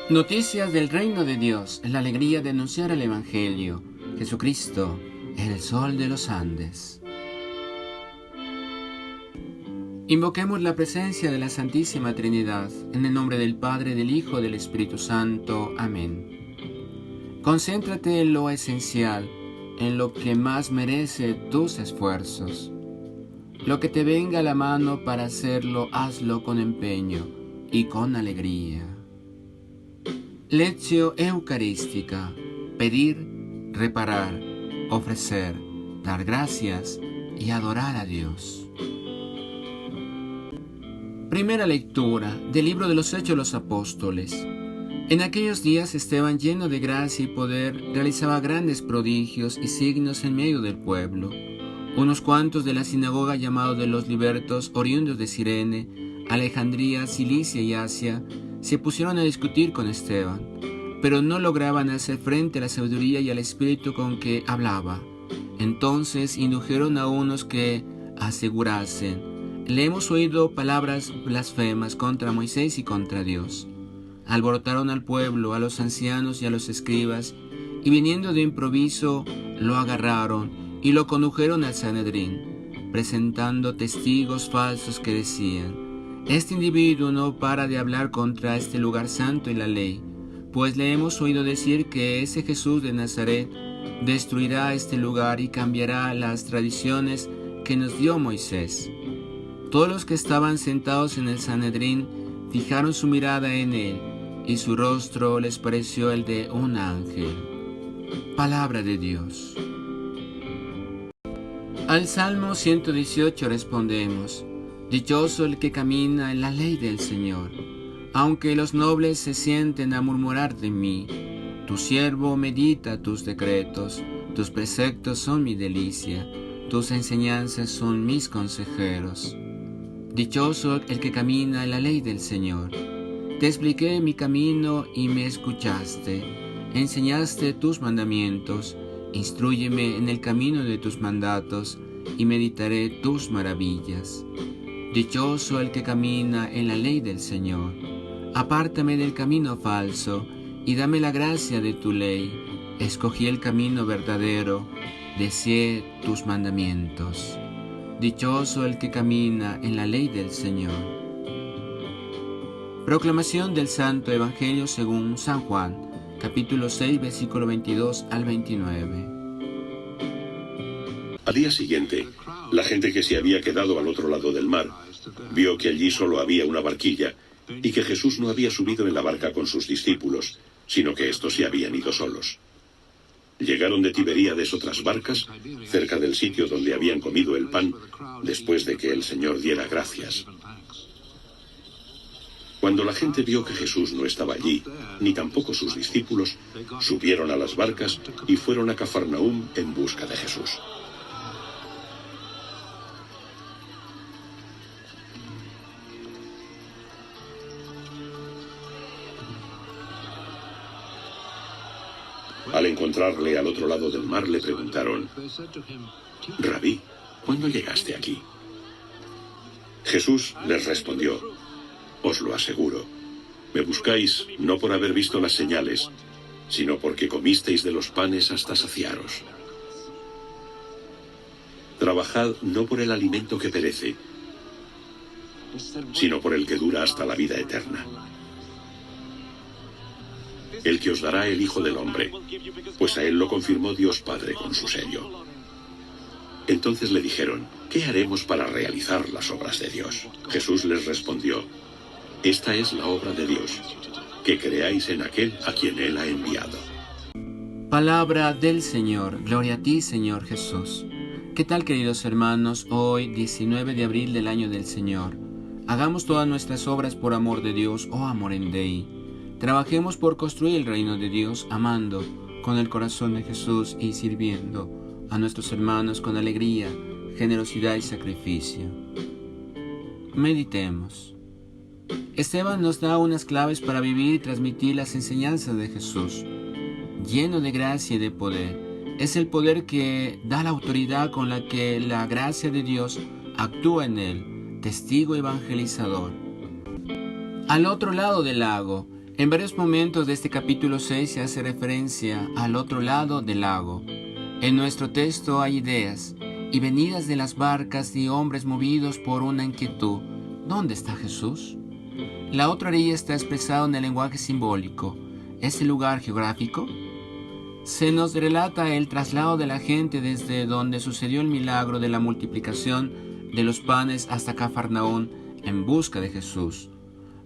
Noticias del reino de Dios, la alegría de anunciar el Evangelio. Jesucristo, el sol de los Andes. Invoquemos la presencia de la Santísima Trinidad, en el nombre del Padre, del Hijo y del Espíritu Santo. Amén. Concéntrate en lo esencial, en lo que más merece tus esfuerzos. Lo que te venga a la mano para hacerlo, hazlo con empeño y con alegría. Lección Eucarística: pedir, reparar, ofrecer, dar gracias y adorar a Dios. Primera lectura del libro de los Hechos de los Apóstoles. En aquellos días Esteban, lleno de gracia y poder, realizaba grandes prodigios y signos en medio del pueblo. Unos cuantos de la sinagoga, llamados de los libertos, oriundos de Cirene, Alejandría, Cilicia y Asia, se pusieron a discutir con Esteban, pero no lograban hacer frente a la sabiduría y al espíritu con que hablaba. Entonces indujeron a unos que asegurasen: le hemos oído palabras blasfemas contra Moisés y contra Dios. Alborotaron al pueblo, a los ancianos y a los escribas, y viniendo de improviso lo agarraron y lo condujeron al Sanedrín, presentando testigos falsos que decían: este individuo no para de hablar contra este lugar santo y la ley, pues le hemos oído decir que ese Jesús de Nazaret destruirá este lugar y cambiará las tradiciones que nos dio Moisés. Todos los que estaban sentados en el Sanedrín fijaron su mirada en él, y su rostro les pareció el de un ángel. Palabra de Dios. Al Salmo 118 respondemos: dichoso el que camina en la ley del Señor. Aunque los nobles se sienten a murmurar de mí, tu siervo medita tus decretos, tus preceptos son mi delicia, tus enseñanzas son mis consejeros. Dichoso el que camina en la ley del Señor. Te expliqué mi camino y me escuchaste, enseñaste tus mandamientos, instrúyeme en el camino de tus mandatos y meditaré tus maravillas. Dichoso el que camina en la ley del Señor. Apártame del camino falso y dame la gracia de tu ley. Escogí el camino verdadero, deseé tus mandamientos. Dichoso el que camina en la ley del Señor. Proclamación del Santo Evangelio según San Juan, capítulo 6, versículo 22 al 29. Al día siguiente, la gente que se había quedado al otro lado del mar vio que allí solo había una barquilla y que Jesús no había subido en la barca con sus discípulos, sino que estos se habían ido solos. Llegaron de Tiberíades otras barcas, cerca del sitio donde habían comido el pan, después de que el Señor diera gracias. Cuando la gente vio que Jesús no estaba allí, ni tampoco sus discípulos, subieron a las barcas y fueron a Cafarnaúm en busca de Jesús. Al encontrarle al otro lado del mar, le preguntaron: Rabí, ¿cuándo llegaste aquí? Jesús les respondió: os lo aseguro, me buscáis no por haber visto las señales, sino porque comisteis de los panes hasta saciaros. Trabajad no por el alimento que perece, sino por el que dura hasta la vida eterna, el que os dará el Hijo del Hombre, pues a él lo confirmó Dios Padre con su sello. Entonces le dijeron: ¿qué haremos para realizar las obras de Dios? Jesús les respondió: esta es la obra de Dios, que creáis en aquel a quien él ha enviado. Palabra del Señor. Gloria a ti, Señor Jesús. ¿Qué tal, queridos hermanos? Hoy, 19 de abril del año del Señor. Hagamos todas nuestras obras por amor de Dios, oh Amorem Dei. Trabajemos por construir el reino de Dios, amando con el corazón de Jesús y sirviendo a nuestros hermanos con alegría, generosidad y sacrificio. Meditemos. Esteban nos da unas claves para vivir y transmitir las enseñanzas de Jesús. Lleno de gracia y de poder, es el poder que da la autoridad con la que la gracia de Dios actúa en él, testigo evangelizador. Al otro lado del lago, En varios momentos de este capítulo 6 se hace referencia al otro lado del lago. En nuestro texto hay ideas y venidas de las barcas y hombres movidos por una inquietud. ¿Dónde está Jesús? La otra orilla está expresado en el lenguaje simbólico. ¿Es el lugar geográfico? Se nos relata el traslado de la gente desde donde sucedió el milagro de la multiplicación de los panes hasta Cafarnaún en busca de Jesús.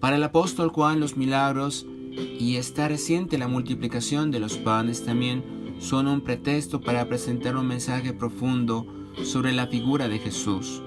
Para el apóstol Juan, los milagros y esta reciente la multiplicación de los panes también son un pretexto para presentar un mensaje profundo sobre la figura de Jesús.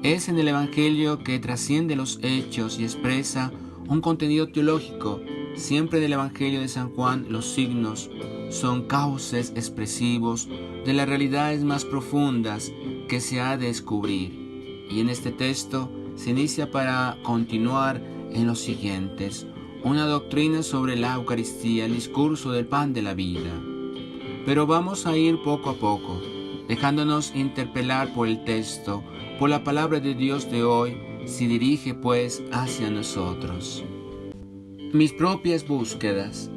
Es en el Evangelio que trasciende los hechos y expresa un contenido teológico. Siempre del Evangelio de San Juan los signos son cauces expresivos de las realidades más profundas que se ha de descubrir. Y en este texto se inicia para continuar en los siguientes, una doctrina sobre la Eucaristía, el discurso del pan de la vida. Pero vamos a ir poco a poco, dejándonos interpelar por el texto, por la palabra de Dios de hoy, se dirige pues hacia nosotros. Mis propias búsquedas.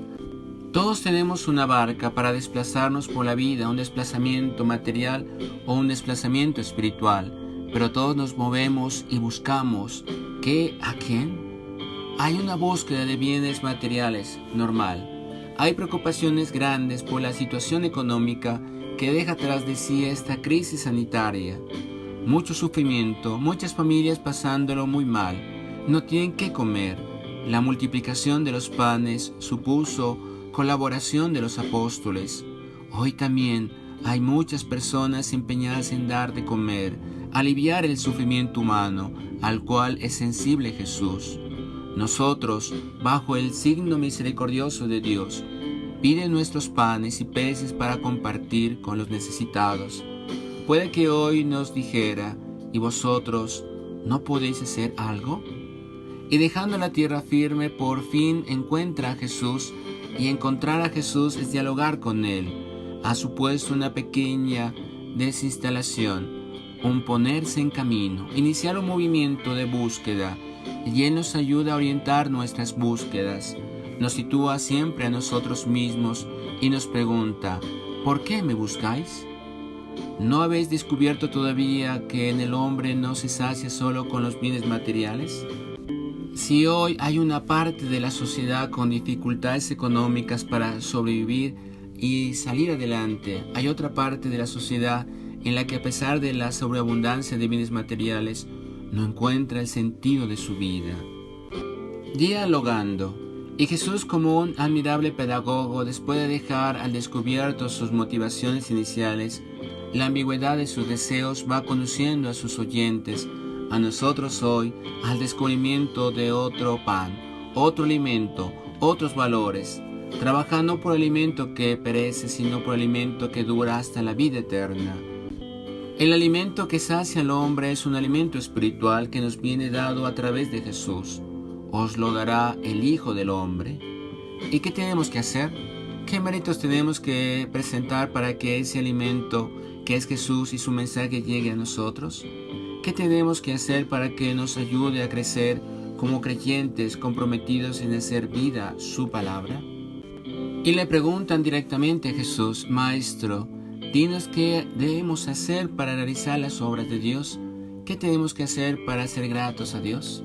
Todos tenemos una barca para desplazarnos por la vida, un desplazamiento material o un desplazamiento espiritual, pero todos nos movemos y buscamos. ¿Qué? ¿A quién? Hay una búsqueda de bienes materiales, normal. Hay preocupaciones grandes por la situación económica que deja tras de sí esta crisis sanitaria. Mucho sufrimiento, muchas familias pasándolo muy mal, no tienen qué comer. La multiplicación de los panes supuso colaboración de los apóstoles. Hoy también hay muchas personas empeñadas en dar de comer, aliviar el sufrimiento humano, al cual es sensible Jesús. Nosotros, bajo el signo misericordioso de Dios, pide nuestros panes y peces para compartir con los necesitados. Puede que hoy nos dijera, ¿y vosotros no podéis hacer algo? Y dejando la tierra firme, por fin encuentra a Jesús, y encontrar a Jesús es dialogar con Él. Ha supuesto una pequeña desinstalación, un ponerse en camino, iniciar un movimiento de búsqueda, y Él nos ayuda a orientar nuestras búsquedas, nos sitúa siempre a nosotros mismos y nos pregunta, ¿por qué me buscáis? ¿No habéis descubierto todavía que en el hombre no se sacia solo con los bienes materiales? Si hoy hay una parte de la sociedad con dificultades económicas para sobrevivir y salir adelante, hay otra parte de la sociedad en la que a pesar de la sobreabundancia de bienes materiales, no encuentra el sentido de su vida. Dialogando. Y Jesús, como un admirable pedagogo, después de dejar al descubierto sus motivaciones iniciales, la ambigüedad de sus deseos, va conduciendo a sus oyentes, a nosotros hoy, al descubrimiento de otro pan, otro alimento, otros valores, trabajando por alimento que perece, sino por alimento que dura hasta la vida eterna. El alimento que sacia al hombre es un alimento espiritual que nos viene dado a través de Jesús. Os lo dará el Hijo del Hombre. ¿Y qué tenemos que hacer? ¿Qué méritos tenemos que presentar para que ese alimento que es Jesús y su mensaje llegue a nosotros? ¿Qué tenemos que hacer para que nos ayude a crecer como creyentes comprometidos en hacer vida su palabra? Y le preguntan directamente a Jesús, Maestro, dinos qué debemos hacer para realizar las obras de Dios. ¿Qué tenemos que hacer para ser gratos a Dios?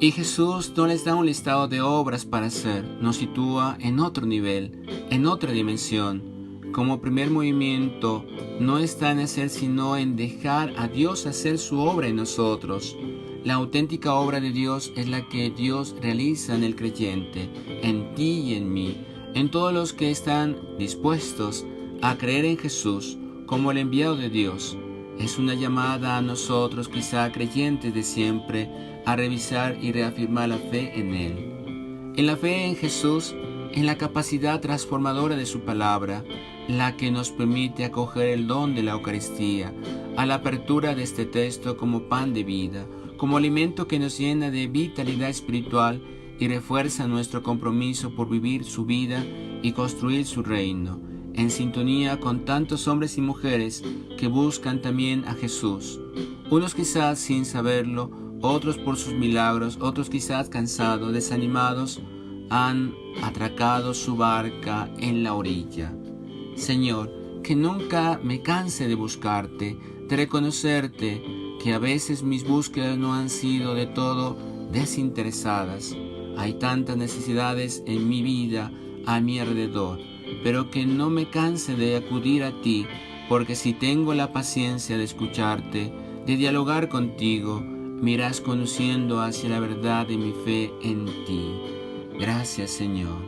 Y Jesús no les da un listado de obras para hacer, nos sitúa en otro nivel, en otra dimensión. Como primer movimiento, no está en hacer sino en dejar a Dios hacer su obra en nosotros. La auténtica obra de Dios es la que Dios realiza en el creyente, en ti y en mí, en todos los que están dispuestos a creer en Jesús como el enviado de Dios. Es una llamada a nosotros, quizá creyentes de siempre, a revisar y reafirmar la fe en Él. En la fe en Jesús, en la capacidad transformadora de su palabra, la que nos permite acoger el don de la Eucaristía, a la apertura de este texto como pan de vida, como alimento que nos llena de vitalidad espiritual y refuerza nuestro compromiso por vivir su vida y construir su reino, en sintonía con tantos hombres y mujeres que buscan también a Jesús, unos quizás sin saberlo, otros por sus milagros, otros quizás cansados, desanimados, han atracado su barca en la orilla. Señor, que nunca me canse de buscarte, de reconocerte que a veces mis búsquedas no han sido de todo desinteresadas. Hay tantas necesidades en mi vida, a mi alrededor, pero que no me canse de acudir a ti, porque si tengo la paciencia de escucharte, de dialogar contigo, me irás conduciendo hacia la verdad de mi fe en ti. Gracias, Señor.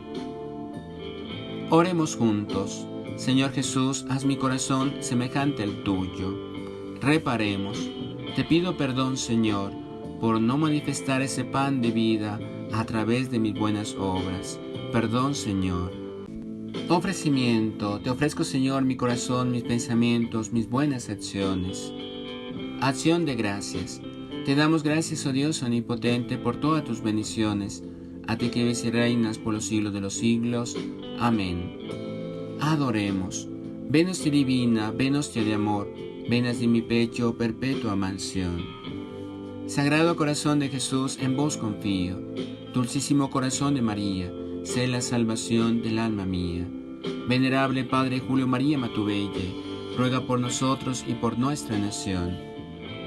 Oremos juntos. Señor Jesús, haz mi corazón semejante al tuyo. Reparemos. Te pido perdón, Señor, por no manifestar ese pan de vida a través de mis buenas obras. Perdón, Señor. Ofrecimiento. Te ofrezco, Señor, mi corazón, mis pensamientos, mis buenas acciones. Acción de gracias. Te damos gracias, oh Dios omnipotente, por todas tus bendiciones, a ti que vives y reinas por los siglos de los siglos. Amén. Adoremos. Ven hostia divina, ven hostia de amor, ven haz de mi pecho perpetua mansión. Sagrado corazón de Jesús, en vos confío. Dulcísimo corazón de María, sé la salvación del alma mía. Venerable Padre Julio María Matubelle, ruega por nosotros y por nuestra nación.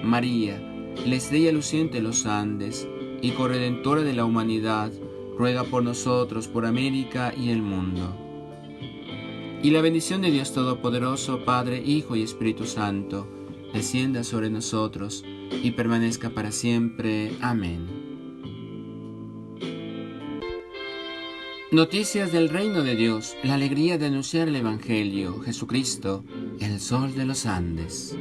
María, la estrella luciente de los Andes y corredentora de la humanidad, ruega por nosotros, por América y el mundo. Y la bendición de Dios Todopoderoso, Padre, Hijo y Espíritu Santo, descienda sobre nosotros y permanezca para siempre. Amén. Noticias del Reino de Dios, la alegría de anunciar el Evangelio, Jesucristo, el Sol de los Andes.